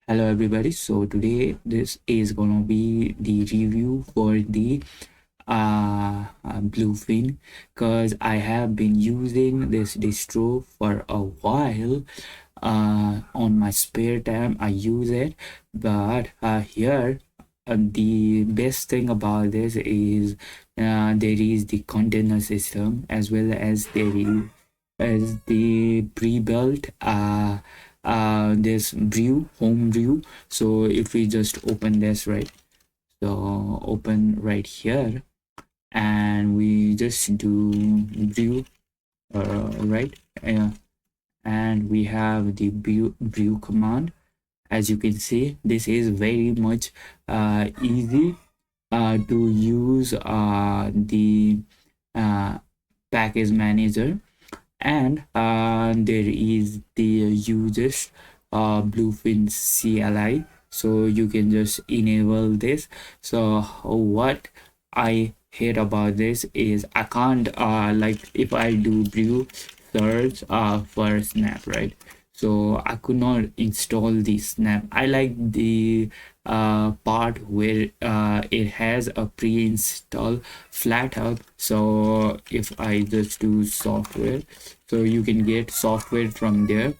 Hello everybody. So today this is gonna be the review for the bluefin, because I have been using this distro for a while. On my spare time I use it, but here the best thing about this is there is the container system, as well as there is as the pre-built this brew home brew. So if we just open this, right, so open right here and we just do brew, right, and we have the brew command. As you can see, this is very much easy to use the uh, package manager. And there is the users bluefin CLI, so you can just enable this. So what I hate about this is I can't like if I do brew search for snap, right, so I could not install the snap. I like the part where it has a pre-install flat so if I just do software, so you can get software from there.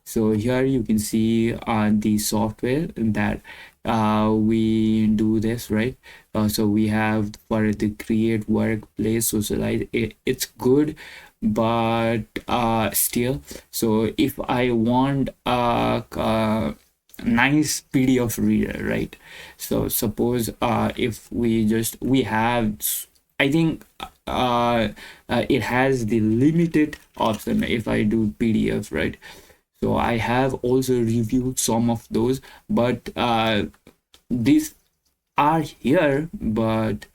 So here you can see the software that we do this, right. So we have for the create, workplace, socialize. It's good, but still, so if I want a nice PDF reader, right, so suppose if we have, I think it has the limited option if I do PDF, right. So I have also reviewed some of those, but these are here, but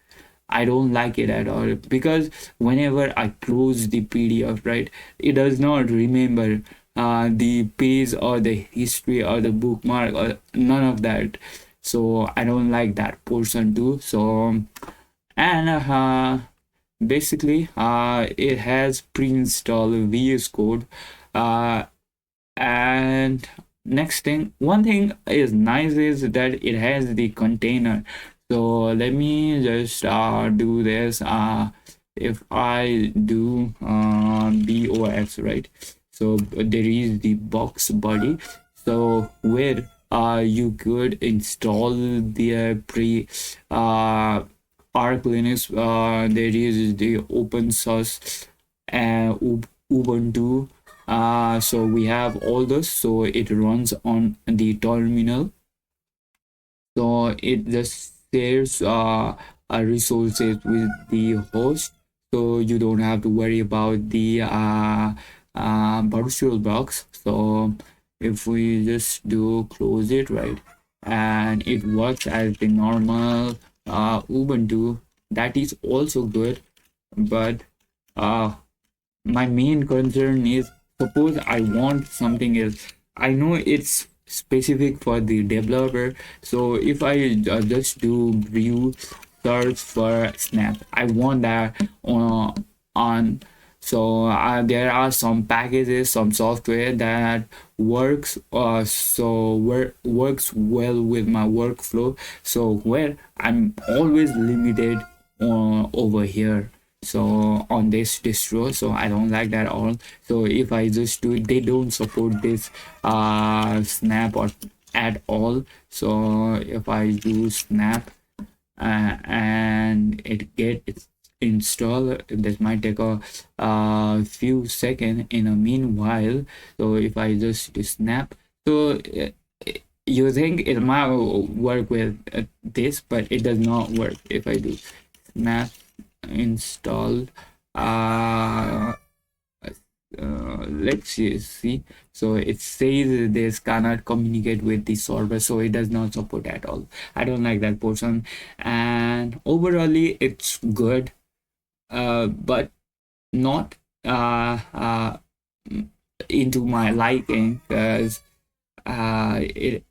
I don't like it at all, because whenever I close the PDF, right, it does not remember the page or the history or the bookmark or none of that. So I don't like that portion too. So, and basically it has pre-installed VS Code. uh, and next thing, one thing is nice is that it has the container. So let me just do this. If I do box, right, so there is the box body, so where you could install the pre arc linux. There is the open source ubuntu. So we have all this, so it runs on the terminal. So it just shares resources with the host, so you don't have to worry about the virtual box. So if we just do close it, right, and it works as the normal ubuntu, that is also good. But uh my main concern is, suppose I want something else. I know it's specific for the developer, so if I just do view search for snap, I want that on. So there are some packages, some software that works well with my workflow, so where I'm always limited over here, so on this distro. So I don't like that at all. So if I just do it, they don't support this snap or at all. So if I do snap and it gets installed, this might take a few seconds in a meanwhile. So if I just do snap, so you think it might work with this, but it does not work if I do snap install. uh, let's see. So it says this cannot communicate with the server, so it does not support at all. I don't like that portion. And overall it's good, but not into my liking, because it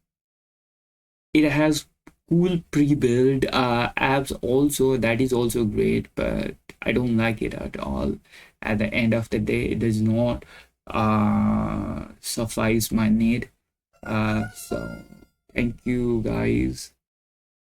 has cool pre-built apps also, that is also great, but I don't like it at all. At the end of the day, it does not suffice my need. So Thank you, guys.